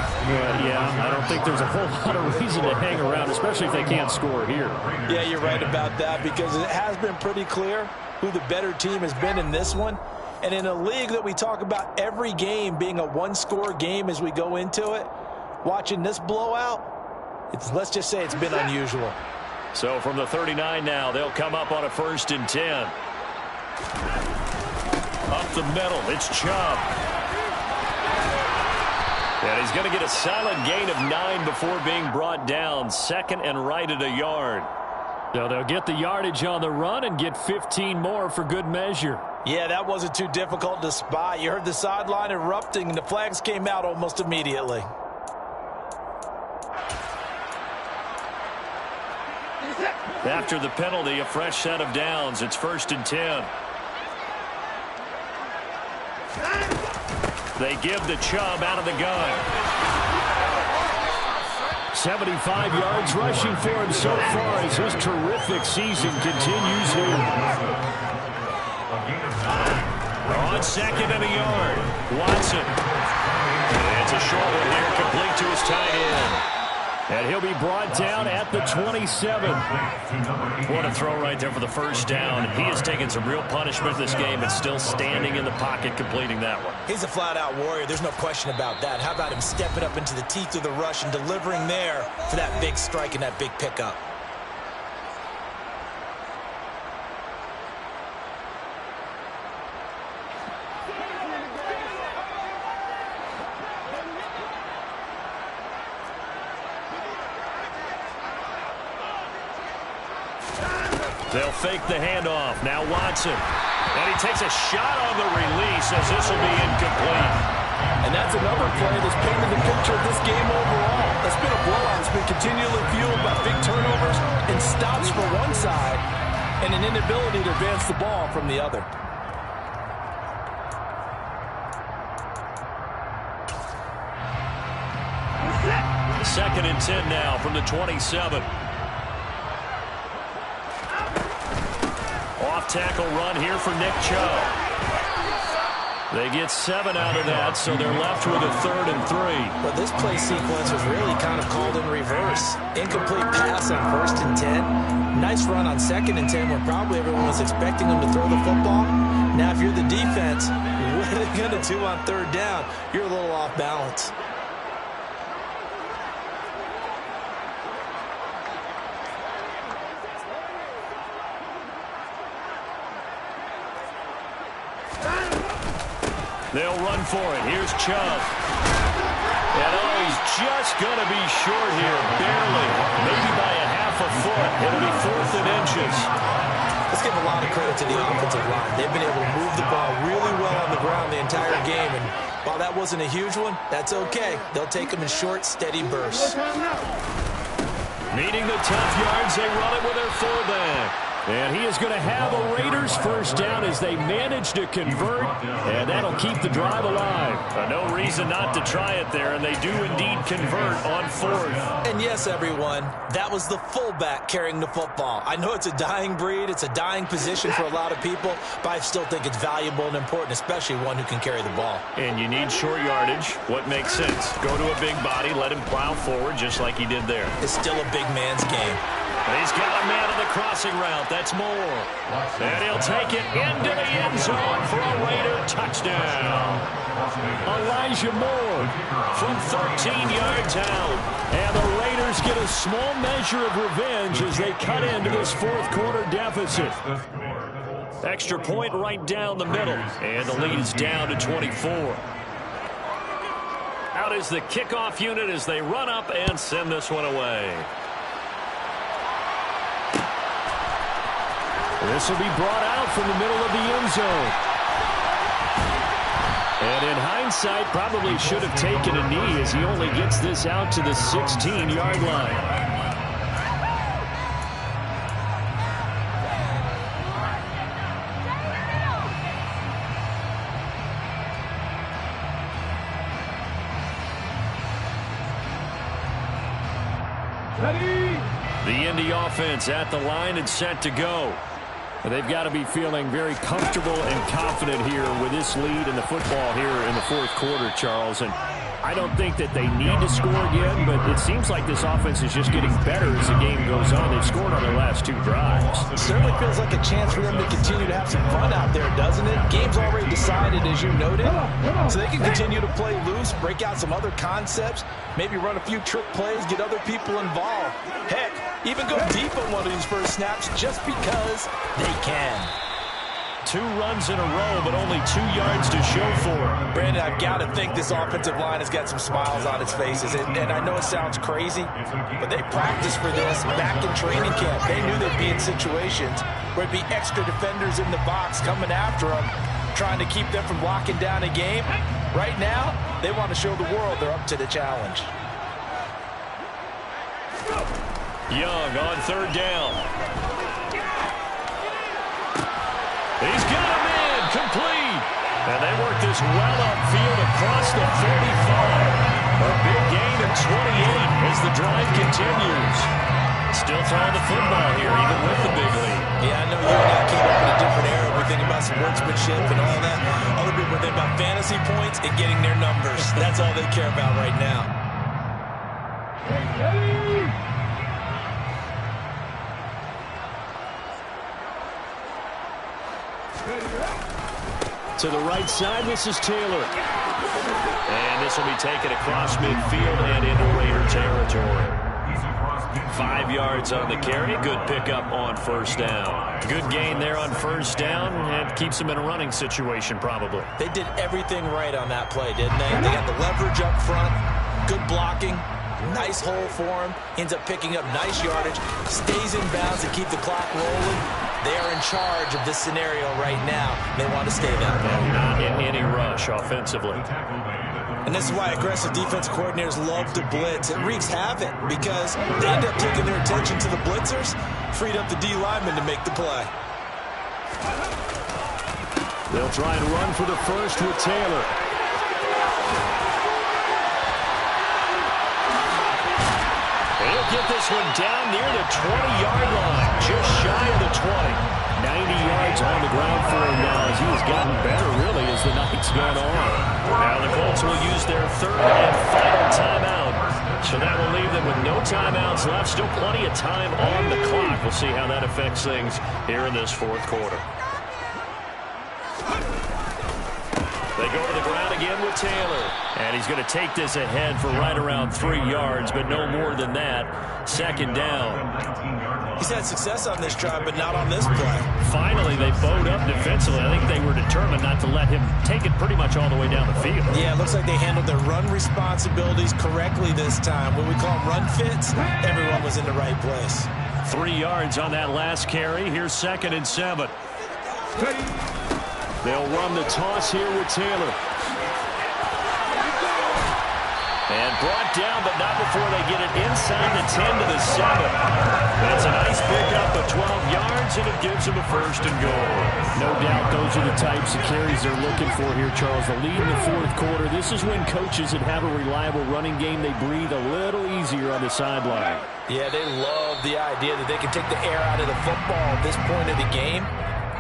Speaker 1: Yeah, I don't think there's a whole lot of reason to hang around, especially if they can't score here.
Speaker 4: Yeah, you're right about that, because it has been pretty clear who the better team has been in this one. And in a league that we talk about every game being a 1-score game as we go into it, watching this blowout, let's just say it's been unusual.
Speaker 1: So from the 39 now, they'll come up on a 1st and 10. Up the middle, it's Chubb. And he's going to get a solid gain of 9 before being brought down. 2nd and right at a yard. So they'll get the yardage on the run and get 15 more for good measure.
Speaker 4: Yeah, that wasn't too difficult to spot. You heard the sideline erupting, and the flags came out almost immediately.
Speaker 1: After the penalty, a fresh set of downs. It's 1st and 10. They give the Chubb out of the gun. 75 yards rushing for him so far as his terrific season continues here. On 2nd and a yard, Watson. It's a short one here, complete to his tight end. And he'll be brought down at the 27. What a throw right there for the 1st down. He has taken some real punishment this game, but still standing in the pocket, completing that one.
Speaker 3: He's a flat-out warrior. There's no question about that. How about him stepping up into the teeth of the rush and delivering there for that big strike and that big pickup?
Speaker 1: They'll fake the handoff. Now Watson. And he takes a shot on the release as this will be incomplete.
Speaker 4: And that's another play that's painted the picture of this game overall. That's been a blowout. It's been continually fueled by big turnovers and stops for one side and an inability to advance the ball from the other.
Speaker 1: Second and 10 now from the 27. Off-tackle run here for Nick Chubb. They get 7 out of that, so they're left with a 3rd and 3.
Speaker 3: But this play sequence was really kind of called in reverse. Incomplete pass on 1st and 10. Nice run on 2nd and 10 where probably everyone was expecting them to throw the football. Now, if you're the defense, what are they going to do on 3rd down? You're a little off balance.
Speaker 1: They'll run for it. Here's Chubb. And he's just going to be short here, barely. Maybe by a half a foot. It'll be 4th and inches.
Speaker 3: Let's give a lot of credit to the offensive line. They've been able to move the ball really well on the ground the entire game. And while that wasn't a huge one, that's okay. They'll take them in short, steady bursts.
Speaker 1: Needing the tough yards, they run it with their fullback. And he is going to have a Raiders first down as they manage to convert, and that'll keep the drive alive. No reason not to try it there, and they do indeed convert on 4th.
Speaker 3: And yes, everyone, that was the fullback carrying the football. I know it's a dying breed, it's a dying position for a lot of people, but I still think it's valuable and important, especially one who can carry the ball.
Speaker 1: And you need short yardage. What makes sense? Go to a big body, let him plow forward just like he did there.
Speaker 3: It's still a big man's game.
Speaker 1: And he's got a man on the crossing route. That's Moore. And he'll take it into the end zone for a Raider touchdown. Elijah Moore from 13 yards out. And the Raiders get a small measure of revenge as they cut into this 4th quarter deficit. Extra point right down the middle. And the lead is down to 24. Out is the kickoff unit as they run up and send this one away. This will be brought out from the middle of the end zone. And in hindsight, probably should have taken a knee as he only gets this out to the 16-yard line.
Speaker 5: Ready?
Speaker 1: The Indy offense at the line and set to go. They've got to be feeling very comfortable and confident here with this lead in the football here in the 4th quarter, Charles. And I don't think that they need to score again, but it seems like this offense is just getting better as the game goes on. They've scored on their last 2 drives.
Speaker 4: It certainly feels like a chance for them to continue to have some fun out there, doesn't it? Game's already decided, as you noted, so they can continue to play loose, break out some other concepts, maybe run a few trick plays, get other people involved. Heck, even go deep on one of these first snaps just because they can.
Speaker 1: 2 runs in a row, but only 2 yards to show for it.
Speaker 4: Brandon, I've got to think this offensive line has got some smiles on its faces. And I know it sounds crazy, but they practiced for this back in training camp. They knew they'd be in situations where it'd be extra defenders in the box coming after them, trying to keep them from locking down a game. Right now, they want to show the world they're up to the challenge.
Speaker 1: Young on 3rd down. He's got a man complete. And they work this well upfield across the 45. A big gain of 28 as the drive continues. Still throwing the football here, even with the big lead.
Speaker 3: Yeah, I know you and I came up in a different era. We think about sportsmanship and all that. Other people think about fantasy points and getting their numbers. That's all they care about right now.
Speaker 5: Ready?
Speaker 1: To the right side, this is Taylor. And this will be taken across midfield and into Raider territory. 5 yards on the carry. Good pickup on 1st down. Good gain there on 1st down, and keeps them in a running situation probably.
Speaker 3: They did everything right on that play, didn't they? They got the leverage up front, good blocking, nice hole for him, ends up picking up nice yardage, stays in bounds to keep the clock rolling. They are in charge of this scenario right now. They want to stay that way.
Speaker 1: Not in any rush offensively.
Speaker 3: And this is why aggressive defense coordinators love to blitz. It wreaks havoc because they end up taking their attention to the blitzers, freed up the D lineman to make the play.
Speaker 1: They'll try and run for the first with Taylor. He'll get this one down near the 20-yard line, just shy of the 20. 90 yards on the ground for him now as he has gotten better, really, as the night's gone on. Now the Colts will use their third and final timeout. So that will leave them with no timeouts left. Still plenty of time on the clock. We'll see how that affects things here in this fourth quarter. They go to the ground again with Taylor. And he's going to take this ahead for right around 3 yards, but no more than that. Second down.
Speaker 3: He's had success on this drive, but not on this play.
Speaker 1: Finally, they bowed up defensively. I think they were determined not to let him take it pretty much all the way down the field.
Speaker 3: Yeah, it looks like they handled their run responsibilities correctly this time. When we call them run fits, everyone was in the right place.
Speaker 1: 3 yards on that last carry. Here's 2nd and 7. They'll run the toss here with Taylor. And brought down, but not before they get it inside the 10 to the 7. That's a nice pickup of 12 yards, and it gives them a 1st and goal. No doubt those are the types of carries they're looking for here, Charles. The lead in the fourth quarter. This is when coaches that have a reliable running game, they breathe a little easier on the sideline.
Speaker 3: Yeah, they love the idea that they can take the air out of the football at this point of the game.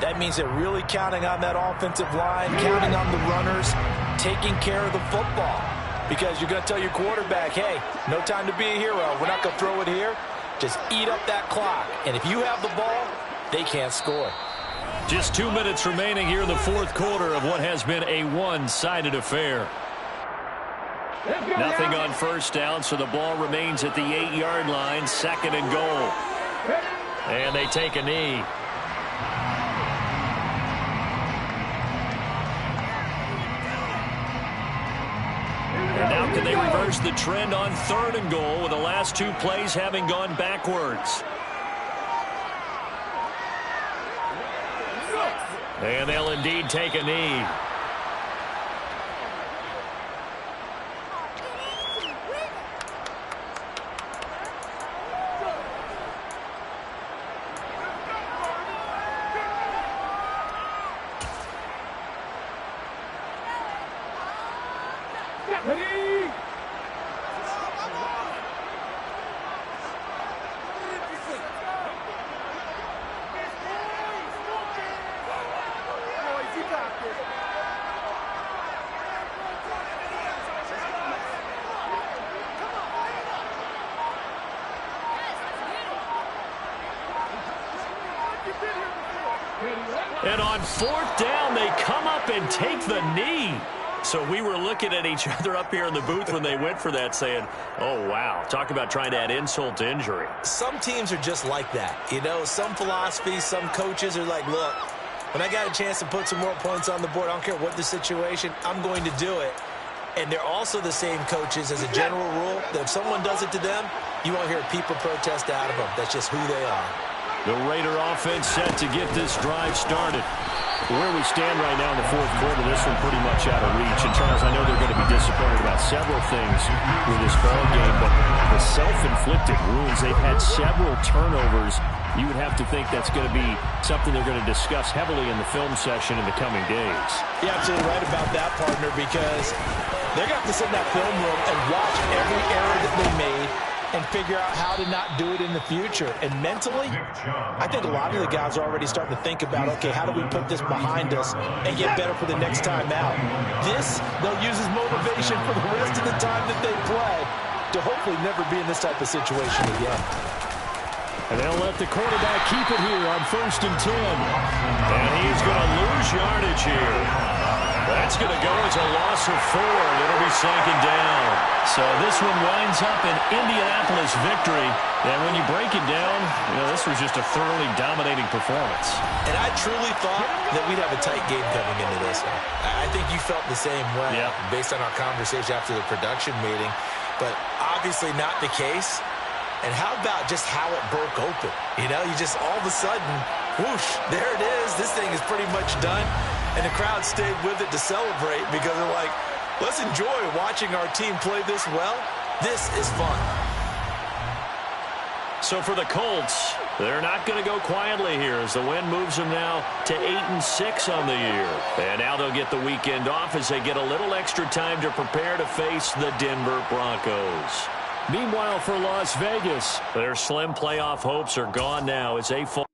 Speaker 3: That means they're really counting on that offensive line, counting on the runners, taking care of the football. Because you're going to tell your quarterback, hey, no time to be a hero. We're not going to throw it here. Just eat up that clock. And if you have the ball, they can't score.
Speaker 1: Just 2 minutes remaining here in the fourth quarter of what has been a one-sided affair. Nothing on first down, so the ball remains at the 8-yard line, 2nd and goal. And they take a knee. And now can they reverse the trend on 3rd and goal with the last 2 plays having gone backwards? And they'll indeed take a knee. And on 4th down, they come up and take the knee. So we were looking at each other up here in the booth when they went for that saying, oh, wow, talk about trying to add insult to injury.
Speaker 3: Some teams are just like that. You know, some philosophies, some coaches are like, look, when I got a chance to put some more points on the board, I don't care what the situation, I'm going to do it. And they're also the same coaches as a general rule that if someone does it to them, you won't hear people protest out of them. That's just who they are.
Speaker 1: The Raider offense set to get this drive started. Where we stand right now in the fourth quarter, this one pretty much out of reach. And, Charles, I know they're going to be disappointed about several things with this ball game, but the self-inflicted wounds, they've had several turnovers. You would have to think that's going to be something they're going to discuss heavily in the film session in the coming days.
Speaker 3: You're absolutely right about that, partner, because they're going to have to sit in that film room and watch every error that they made and figure out how to not do it in the future. And mentally, I think a lot of the guys are already starting to think about, okay, how do we put this behind us and get better for the next time out? This, they'll use as motivation for the rest of the time that they play to hopefully never be in this type of situation again.
Speaker 1: And they'll let the quarterback keep it here on 1st and 10. And he's going to lose yardage here. That's going to go as a loss of 4, and it'll be 2nd down. So this one winds up an Indianapolis victory. And when you break it down, you know, this was just a thoroughly dominating performance.
Speaker 3: And I truly thought that we'd have a tight game coming into this one. I think you felt the same way based on our conversation after the production meeting. But obviously not the case. And how about just how it broke open? You know, you just all of a sudden, whoosh, there it is. This thing is pretty much done. And the crowd stayed with it to celebrate because they're like, let's enjoy watching our team play this well. This is fun.
Speaker 1: So for the Colts, they're not going to go quietly here as the win moves them now to 8-6 on the year. And now they'll get the weekend off as they get a little extra time to prepare to face the Denver Broncos. Meanwhile, for Las Vegas, their slim playoff hopes are gone now as they fall.